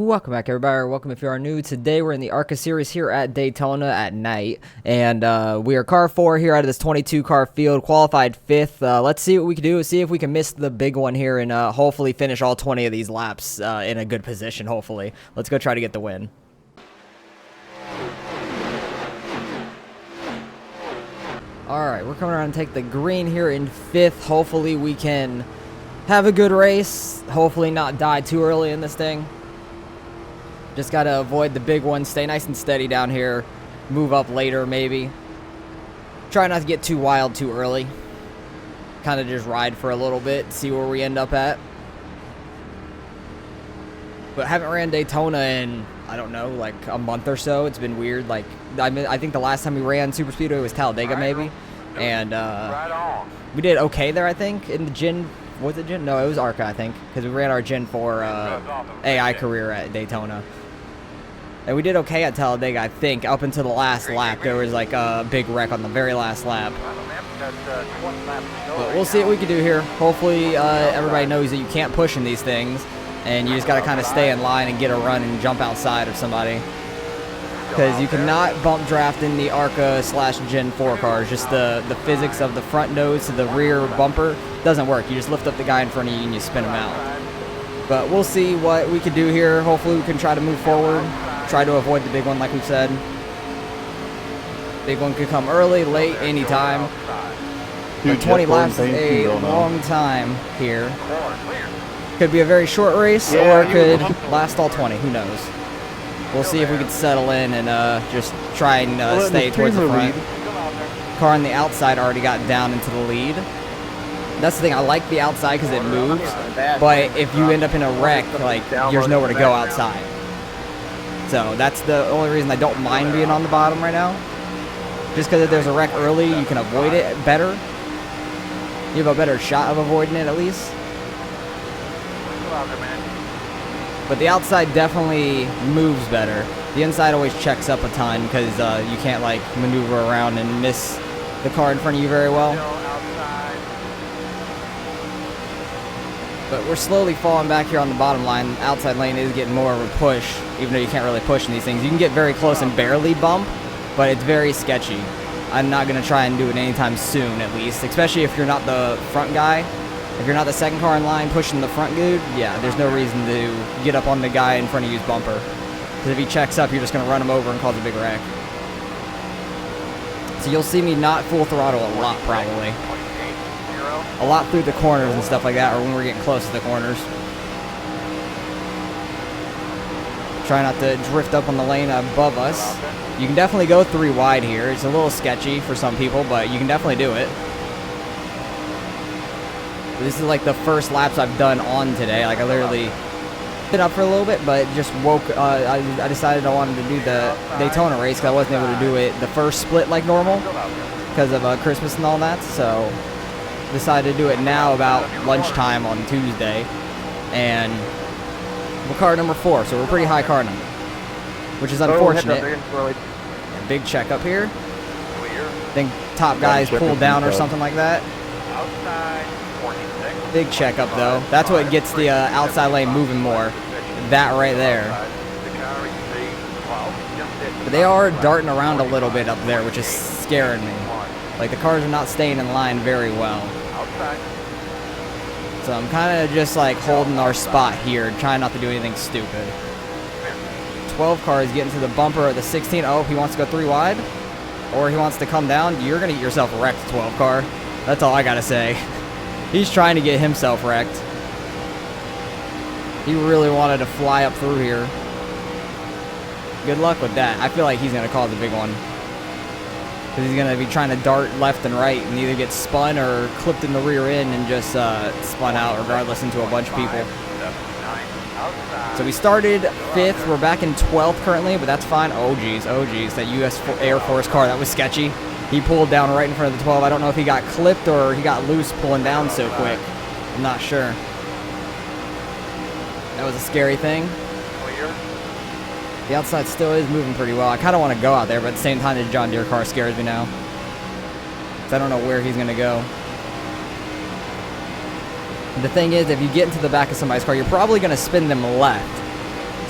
Welcome back, everybody, or welcome if you are new. Today we're in the ARCA series here at Daytona at night, and we are car 4 here out of this 22 car field, qualified 5th. Let's see what we can do, see if we can miss the big one here and hopefully finish all 20 of these laps in a good position, hopefully. Let's go try to get the win. Alright, we're coming around and take the green here in 5th. Hopefully we can have a good race, hopefully not die too early in this thing. Just gotta avoid the big one, stay nice and steady down here, move up later maybe. Try not to get too wild too early. Kind of just ride for a little bit, see where we end up at. But haven't ran Daytona in, I don't know, like a month or so. It's been weird. Like, I think the last time we ran Super Speedway was Talladega maybe. And we did okay there, I think, in the Gen. Was it Gen? No, it was ARCA, I think, because we ran our Gen 4 AI career at Daytona. And we did okay at Talladega, I think, up until the last lap. There was like a big wreck on the very last lap. But we'll see what we can do here. Hopefully everybody knows that you can't push in these things, and you just got to kind of stay in line and get a run and jump outside of somebody. Because you cannot bump draft in the ARCA / Gen 4 cars. Just the physics of the front nose to the rear bumper doesn't work. You just lift up the guy in front of you and you spin him out. But we'll see what we can do here. Hopefully we can try to move forward. Try to avoid the big one like we said. Big one could come early, late, anytime. But 20 laps is a long time here. Could be a very short race, or it could last all 20. Who knows? We'll see if we can settle in and just try and stay towards the front. Car on the outside already got down into the lead. That's the thing, I like the outside because it moves, but if you end up in a wreck, like, there's nowhere to go outside. So that's the only reason I don't mind being on the bottom right now. Just because if there's a wreck early, you can avoid it better. You have a better shot of avoiding it at least. But the outside definitely moves better. The inside always checks up a ton because you can't like maneuver around and miss the car in front of you very well. But we're slowly falling back here on the bottom line. The outside lane is getting more of a push, even though you can't really push in these things. You can get very close and barely bump, but it's very sketchy. I'm not going to try and do it anytime soon, at least, especially if you're not the front guy. If you're not the second car in line pushing the front dude, yeah, there's no reason to get up on the guy in front of you's bumper. Because if he checks up, you're just going to run him over and cause a big wreck. So you'll see me not full throttle a lot, probably. A lot through the corners and stuff like that, or when we're getting close to the corners. Try not to drift up on the lane above us. You can definitely go 3 wide here. It's a little sketchy for some people, but you can definitely do it. This is like the first laps I've done on today. Like I literally been up for a little bit, but just woke. I decided I wanted to do the Daytona race because I wasn't able to do it the first split like normal because of Christmas and all that. So decided to do it now about lunchtime on Tuesday, and we're car number 4, so we're pretty high car number, which is unfortunate. Big check up here. I think top guys pulled down or something like that. Big check up though. That's what gets the outside lane moving more. That right there. But they are darting around a little bit up there, which is scaring me. Like the cars are not staying in line very well. So I'm kind of just like holding our spot here, trying not to do anything stupid. 12 car is getting to the bumper of the 16. Oh, he wants to go 3 wide, or he wants to come down. You're gonna get yourself wrecked, 12 car. That's all I gotta say. He's trying to get himself wrecked. He really wanted to fly up through here. Good luck with that. I feel like he's gonna cause a big one. Because he's going to be trying to dart left and right and either get spun or clipped in the rear end and just spun out regardless into a bunch of people. So we started 5th. We're back in 12th currently, but that's fine. Oh, geez. That U.S. Air Force car, that was sketchy. He pulled down right in front of the 12. I don't know if he got clipped or he got loose pulling down so quick. I'm not sure. That was a scary thing. The outside still is moving pretty well. I kind of want to go out there, but at the same time, the John Deere car scares me now. So I don't know where he's going to go. The thing is, if you get into the back of somebody's car, you're probably going to spin them left.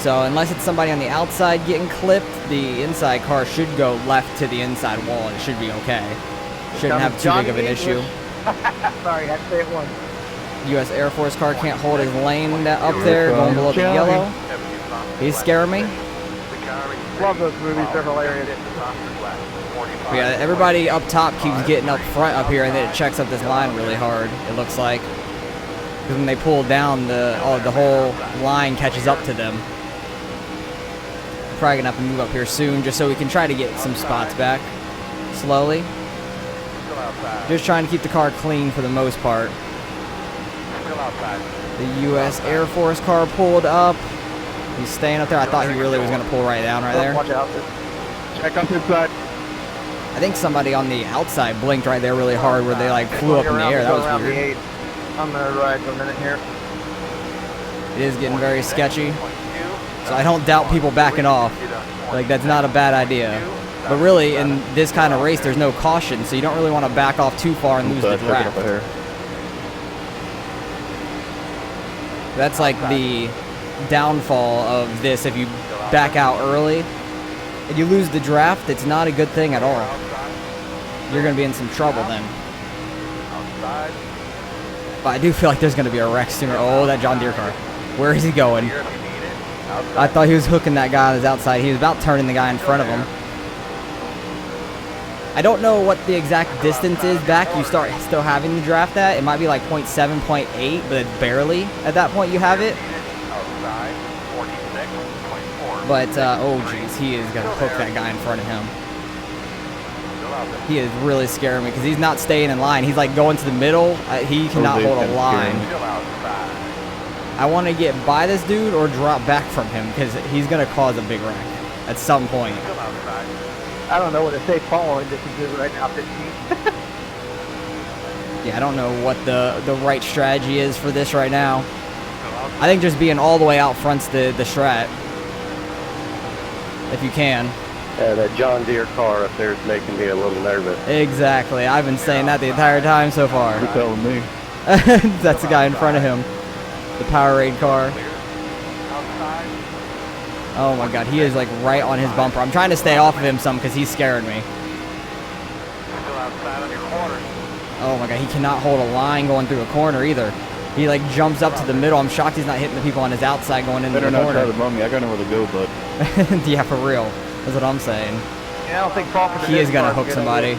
So unless it's somebody on the outside getting clipped, the inside car should go left to the inside wall and it should be okay. Shouldn't have too big of an issue. Sorry, I had to say it once. U.S. Air Force car can't hold his lane up there, going below the yellow. He's scaring me. Love those movies, they're hilarious. But yeah, everybody up top keeps getting up front up here, and then it checks up this line really hard, it looks like. Because when they pull down, the whole line catches up to them. Probably gonna have to move up here soon, just so we can try to get some spots back. Slowly. Just trying to keep the car clean for the most part. The U.S. Air Force car pulled up. He's staying up there. I thought he really was gonna pull right down right there. Watch out. Check on the inside. I think somebody on the outside blinked right there really hard where they like flew up in the air. That was weird. I'm gonna ride for a minute here. It is getting very sketchy. So I don't doubt people backing off. Like, that's not a bad idea. But really, in this kind of race, there's no caution, so you don't really want to back off too far and lose the draft. That's like the downfall of this. If you back out early and you lose the draft, it's not a good thing at all. You're going to be in some trouble then. But I do feel like there's going to be a wreck sooner. Oh, that John Deere car. Where is he going? I thought he was hooking that guy on his outside. He was about turning the guy in front of him. I don't know what the exact distance is back. You start still having the draft at. It might be like 0.7, 0.8, but it's barely at that point you have it. But, oh jeez, he is going to hook that guy in front of him. He is really scaring me because he's not staying in line. He's like going to the middle. He cannot hold a line. I want to get by this dude or drop back from him because he's going to cause a big wreck at some point. I don't know what a safe following distance is right now, 15. Yeah, I don't know what the right strategy is for this right now. I think just being all the way out front's the strat. If you can. Yeah, that John Deere car up there is making me a little nervous. Exactly. I've been saying that the entire time so far. You're telling me. That's the guy in front of him. The Powerade car. Oh my god, he is like right on his bumper. I'm trying to stay off of him some because he's scaring me. Oh my god, he cannot hold a line going through a corner either. He like jumps up to the middle. I'm shocked he's not hitting the people on his outside going into the corner. Better not try to bum me. I got nowhere to go, bud. Yeah, for real. That's what I'm saying. Yeah, I don't think he is going to hook somebody.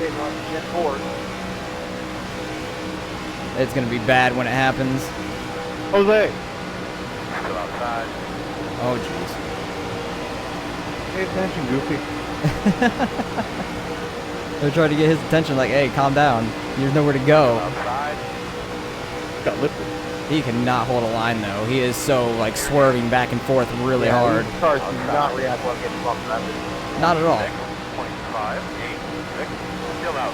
It's going to be bad when it happens. Jose! Oh, jeez. Pay attention, Goofy. They're trying to get his attention like, hey, calm down. There's nowhere to go. Got lifted. He cannot hold a line, though. He is so, like, swerving back and forth really hard. Cars do not react well getting bumped up. Not at all.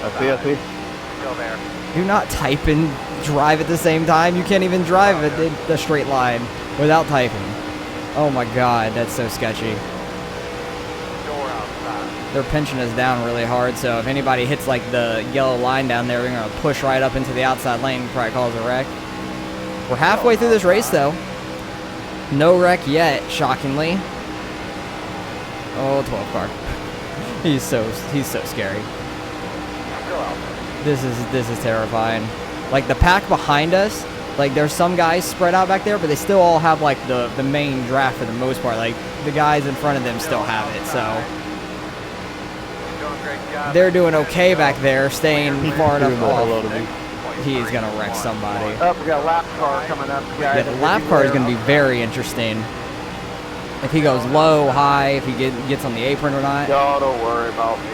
I see. Do not type and drive at the same time. You can't even drive at the straight line without typing. Oh my god, that's so sketchy. They're pinching us down really hard, so if anybody hits like the yellow line down there, we're going to push right up into the outside lane and probably cause a wreck. We're halfway through this race though. No wreck yet, shockingly. Oh, 12 car. He's so scary. This is terrifying. Like the pack behind us, like there's some guys spread out back there, but they still all have like the main draft for the most part. Like the guys in front of them still have it, so they're doing okay back there, staying far enough off. He's gonna wreck somebody. Oh, we got a lap car coming up, guys. Yeah, the lap car is gonna be very interesting. If he goes low, high, if he gets on the apron or not. No, don't worry about me.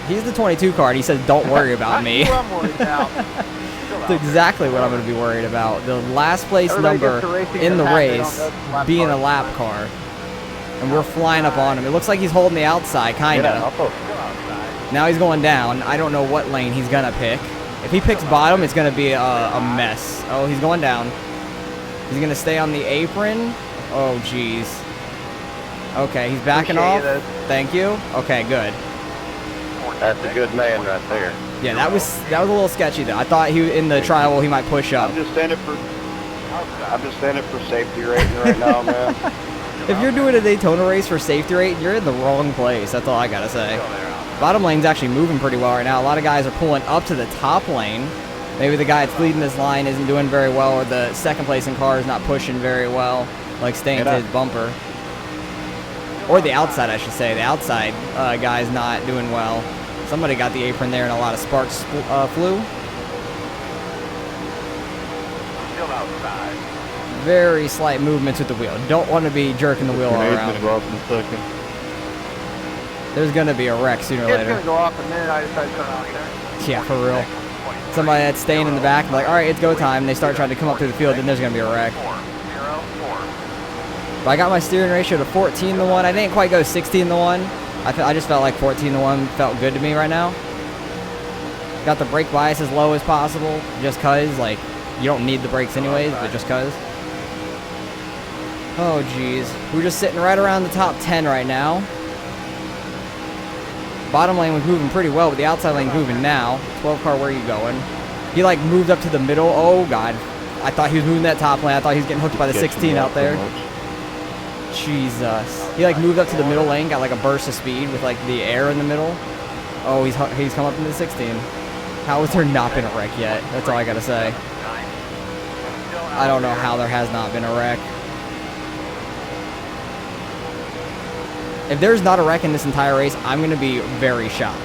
He's the 22 car, and he says, don't worry about me. I'm worried about. That's exactly what I'm going to be worried about. The last place number in the race being a lap car. And we're flying up on him. It looks like he's holding the outside, kind of. Now he's going down. I don't know what lane he's going to pick. If he picks bottom, it's going to be a mess. Oh, he's going down. He's going to stay on the apron. Oh, jeez. Okay, he's backing off. Thank you. Okay, good. That's a good man right there. Yeah, that was a little sketchy though. I thought in the trial he might push up. I'm just standing for safety rating right now, man. If you're doing a Daytona race for safety rate, you're in the wrong place. That's all I gotta say. Bottom lane's actually moving pretty well right now. A lot of guys are pulling up to the top lane. Maybe the guy that's leading this line isn't doing very well, or the second place in car is not pushing very well, like staying to his bumper. Or the outside, I should say. The outside guy's not doing well. Somebody got the apron there and a lot of sparks flew. Still outside. Very slight movements with the wheel. Don't want to be jerking the wheel all around. Gonna go off in a second. There's going to be a wreck sooner or It's later. gonna go off, and then I decide to turn out there. Yeah, for real. Somebody that's staying in the back, like, all right, it's go time. They start trying to come up through the field, then there's going to be a wreck. 4, 0, 4. But I got my steering ratio to 14-1. I didn't quite go 16-1. I just felt like 14-1 felt good to me right now. Got the brake bias as low as possible, just cause, like, you don't need the brakes anyways, but just cause. Oh, geez. We're just sitting right around the top 10 right now. Bottom lane was moving pretty well, but the outside lane's moving now. 12 car, where are you going? He, like, moved up to the middle. Oh, God. I thought he was moving that top lane. I thought he was getting hooked by the 16 out there. Jesus. He, like, moved up to the middle lane, got, like, a burst of speed with, like, the air in the middle. Oh, he's come up into the 16. How has there not been a wreck yet? That's all I gotta say. I don't know how there has not been a wreck. If there's not a wreck in this entire race, I'm going to be very shocked.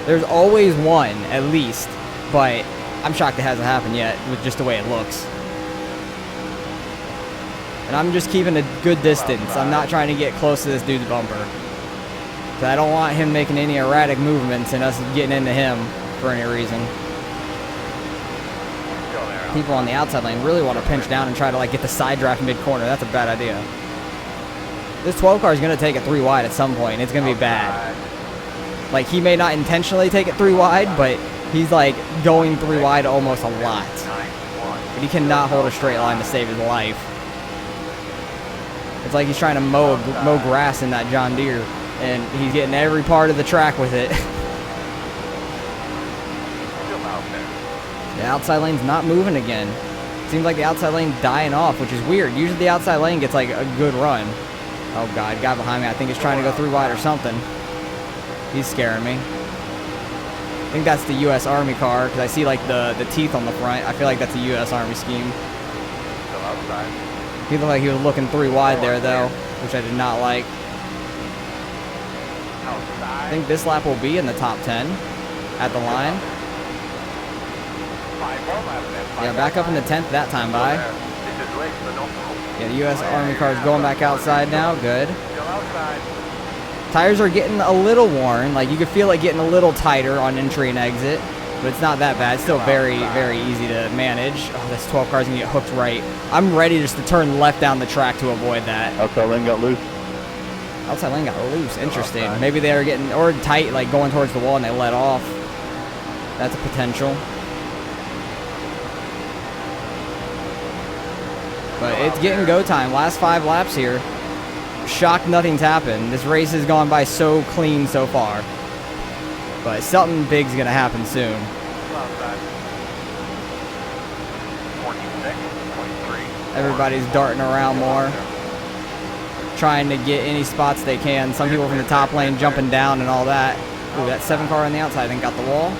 There's always one, at least, but I'm shocked it hasn't happened yet with just the way it looks. And I'm just keeping a good distance. I'm not trying to get close to this dude's bumper. So I don't want him making any erratic movements and us getting into him for any reason. People on the outside lane really want to pinch down and try to, like, get the side draft mid-corner. That's a bad idea. This 12 car is going to take it 3 wide at some point. It's going to be bad. Like, he may not intentionally take it 3 wide, but he's, like, going 3 wide almost a lot. But he cannot hold a straight line to save his life. It's like he's trying to mow grass in that John Deere, and he's getting every part of the track with it. The outside lane's not moving again. Seems like the outside lane dying off, which is weird. Usually the outside lane gets, like, a good run. Oh, God, guy behind me, I think, is trying to go 3 wide or something. He's scaring me. I think that's the U.S. Army car, because I see, like, the teeth on the front. I feel like that's a U.S. Army scheme. Still outside. He looked like he was looking 3 wide there, though, which I did not like. I think this lap will be in the top 10 at the line. Yeah, back up in the 10th that time by. Yeah, the U.S. Army car is going back outside now. Good. Tires are getting a little worn. Like, you could feel it getting a little tighter on entry and exit, but it's not that bad. It's still very, very easy to manage. Oh, this 12 car is going to get hooked right. I'm ready just to turn left down the track to avoid that. Outside lane got loose. Outside lane got loose. Interesting. Maybe they were getting, or tight, like going towards the wall, and they let off. That's a potential. But it's getting go time. Last 5 laps here. Shocked nothing's happened. This race has gone by so clean so far. But something big's going to happen soon. Everybody's darting around more, trying to get any spots they can. Some people from the top lane jumping down and all that. Ooh, that 7 car on the outside, I think, got the wall.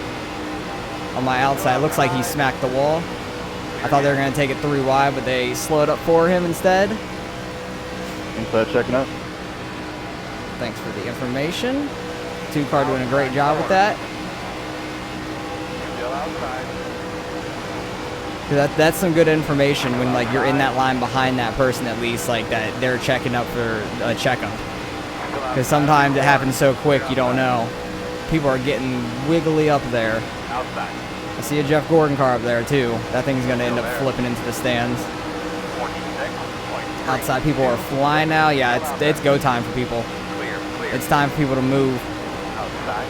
On my outside, looks like he smacked the wall. I thought they were going to take it 3 wide, but they slowed up for him instead. Inside checking out. Thanks for the information. 2 car doing a great job with that. Still outside. That's some good information when, like, you're in that line behind that person, at least, like, that they're checking up for a checkup. Because sometimes it happens so quick you don't know. People are getting wiggly up there. Outside. I see a Jeff Gordon car up there too. That thing's gonna end up flipping into the stands. 46.3. Outside people are flying now. Yeah, it's go time for people. Clear. It's time for people to move. Outside.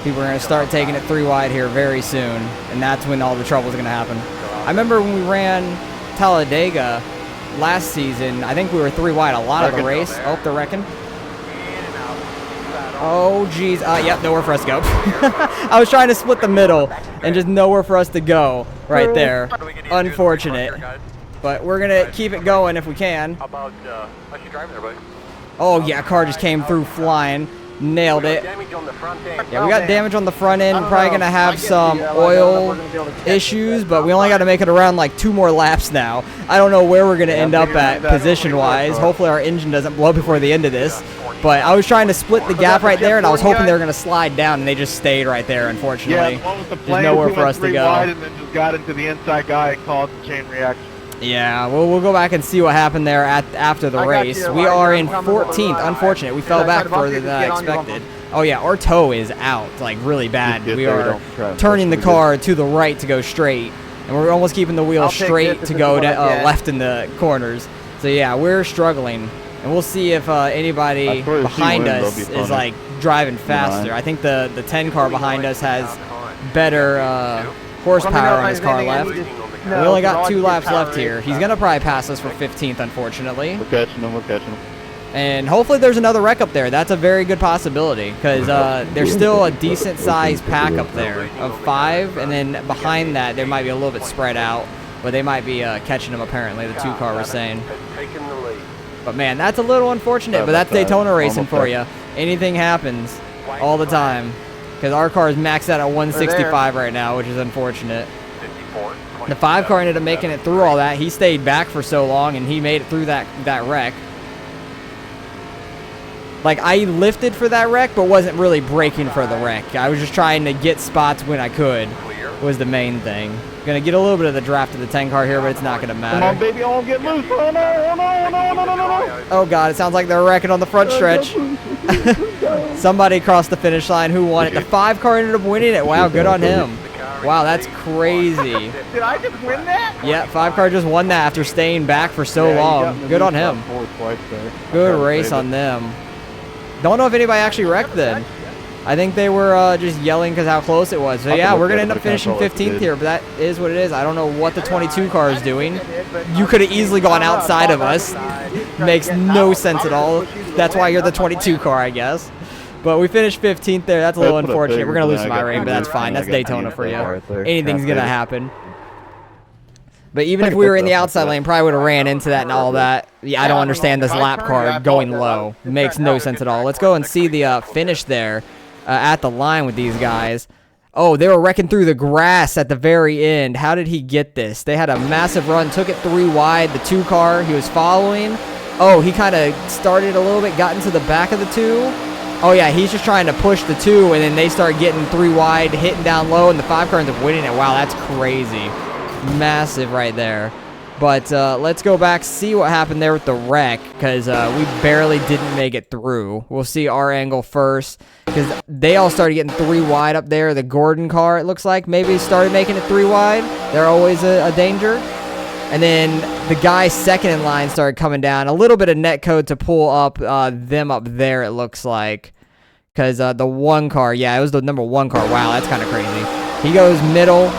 People are gonna start taking it 3 wide here very soon, and that's when all the trouble is gonna happen. I remember when we ran Talladega last season. I think we were 3 wide a lot of the race. Oh, they're wrecking. Oh, geez. Yep, nowhere for us to go. I was trying to split the middle, and just nowhere for us to go right there. Unfortunate. but we're going to keep it going if we can. How about, how's you driving there, buddy? Oh, yeah, car just came through flying. Nailed it. Damage on the front end. Yeah, we got damage on the front end. We're probably going to have some oil issues, but we only got to make it around like 2 more laps now. I don't know where we're going to end up at position-wise. Hopefully our engine doesn't blow before the end of this. But I was trying to split the gap right there, and I was hoping they were going to slide down, and they just stayed right there, unfortunately. Yeah, one with the There's plane, nowhere we for went us to 3 go. wide and then just got into the inside guy and caused a chain reaction. Yeah, we'll go back and see what happened there after the race. We are in 14th. Unfortunate. We fell back further than I expected. Oh, yeah, our toe is out, like, really bad. We are turning the car to the right to go straight, and we're almost keeping the wheel straight to go left in the corners. So, yeah, we're struggling, and we'll see if anybody behind us is, like, driving faster. I think the 10 car behind us has better horsepower on his car left. We only got 2 laps left here. He's going to probably pass us for 15th, unfortunately. We're catching him, we're catching him. And hopefully there's another wreck up there. That's a very good possibility because there's still a decent-sized pack up there of 5. And then behind that, there might be a little bit spread out. But they might be catching them, apparently, the 2 car was saying. But, man, that's a little unfortunate. But that's Daytona racing for you. Anything happens all the time because our car is maxed out at 165 right now, which is unfortunate. The 5 car ended up making it through all that. He stayed back for so long, and he made it through that wreck. Like, I lifted for that wreck, but wasn't really braking for the wreck. I was just trying to get spots when I could, was the main thing. Gonna get a little bit of the draft of the 10 car here, but it's not gonna matter. Come on, baby, I won't get loose. Oh, no, oh, no, oh, no, no, no, no, no. Oh, God, it sounds like they're wrecking on the front stretch. Somebody crossed the finish line. Who won it? The 5 car ended up winning it. Wow, good on him. Wow, that's crazy. Did I just win that? Yeah, 5 car just won that after staying back for so long. Good on him. Good race on them. Don't know if anybody actually wrecked then. I think they were just yelling because how close it was. So yeah, we're going to end up finishing 15th here, but that is what it is. I don't know what the 22 car is doing. You could have easily gone outside of us. Makes no sense at all. That's why you're the 22 car, I guess. But we finished 15th there. That's a little unfortunate. We're going to lose some iRain, but that's fine. That's Daytona for you. Anything's going to happen. But even if we were in the outside lane, probably would have ran into that and all that. Yeah, I don't understand this lap car going low. It makes no sense at all. Let's go and see the finish there at the line with these guys. Oh, they were wrecking through the grass at the very end. How did he get this? They had a massive run, took it 3 wide. The 2 car he was following. Oh, he kind of started a little bit, got into the back of the 2. Oh, yeah, he's just trying to push the 2, and then they start getting 3 wide, hitting down low, and the 5 car ends up winning it. Wow, that's crazy. Massive right there. But let's go back, see what happened there with the wreck, because we barely didn't make it through. We'll see our angle first, because they all started getting 3 wide up there. The Gordon car, it looks like, maybe started making it 3 wide. They're always a danger. And then the guy second in line started coming down. A little bit of net code to pull up them up there, it looks like. Because the 1 car, yeah, it was the number 1 car. Wow, that's kind of crazy. He goes middle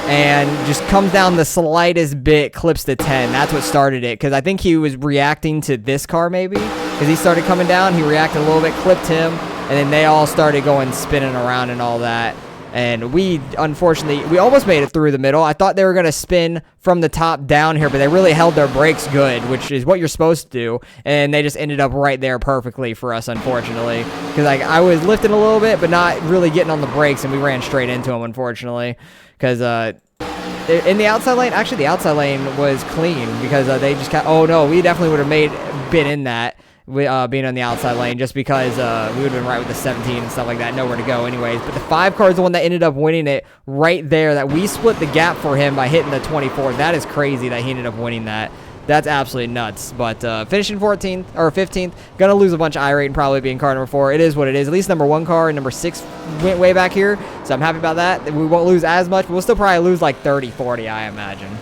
and just comes down the slightest bit, clips the 10. That's what started it. Because I think he was reacting to this car maybe. Because he started coming down, he reacted a little bit, clipped him. And then they all started going spinning around and all that. And we, unfortunately, we almost made it through the middle. I thought they were going to spin from the top down here, but they really held their brakes good, which is what you're supposed to do. And they just ended up right there perfectly for us, unfortunately. Because like, I was lifting a little bit, but not really getting on the brakes, and we ran straight into them, unfortunately. Because in the outside lane, actually the outside lane was clean because they just kept, oh no, we definitely would have been in that. Being on the outside lane just because we would have been right with the 17 and stuff like that, nowhere to go anyways. But the 5 car is the one that ended up winning it right there, that we split the gap for him by hitting the 24. That is crazy that he ended up winning that. That's absolutely nuts. But finishing 14th or 15th, gonna lose a bunch of iRate and probably being car number 4. It is what it is. At least number 1 car and number 6 went way back here, so I'm happy about that. We won't lose as much, but we'll still probably lose like 30, 40, I imagine.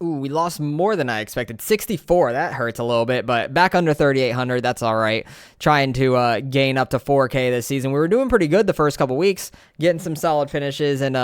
Ooh, we lost more than I expected. 64, that hurts a little bit, but back under 3,800, that's all right. Trying to gain up to 4K this season. We were doing pretty good the first couple weeks, getting some solid finishes and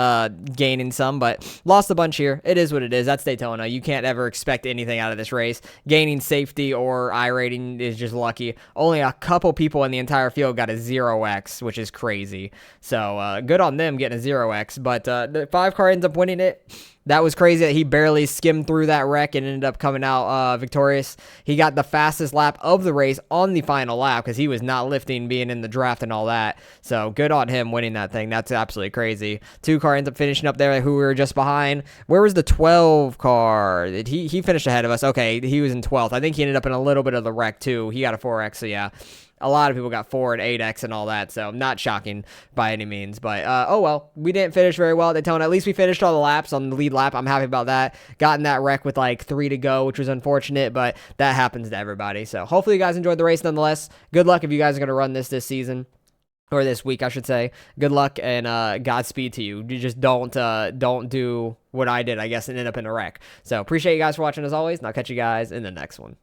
gaining some, but lost a bunch here. It is what it is. That's Daytona. You can't ever expect anything out of this race. Gaining safety or iRating is just lucky. Only a couple people in the entire field got a 0x, which is crazy. So good on them getting a 0x, but the 5 car ends up winning it. That was crazy that he barely skimmed through that wreck and ended up coming out victorious. He got the fastest lap of the race on the final lap because he was not lifting, being in the draft and all that. So good on him winning that thing. That's absolutely crazy. 2 car ends up finishing up there, who we were just behind. Where was the 12 car? He finished ahead of us. Okay, he was in 12th. I think he ended up in a little bit of the wreck too. He got a 4X, so yeah. A lot of people got 4 and 8X and all that, so not shocking by any means. But, oh well, we didn't finish very well at Daytona. At least we finished all the laps on the lead lap. I'm happy about that. Got in that wreck with like 3 to go, which was unfortunate, but that happens to everybody. So hopefully you guys enjoyed the race nonetheless. Good luck if you guys are going to run this season. Or this week, I should say. Good luck and Godspeed to you. You just don't do what I did, I guess, and end up in a wreck. So appreciate you guys for watching as always, and I'll catch you guys in the next one.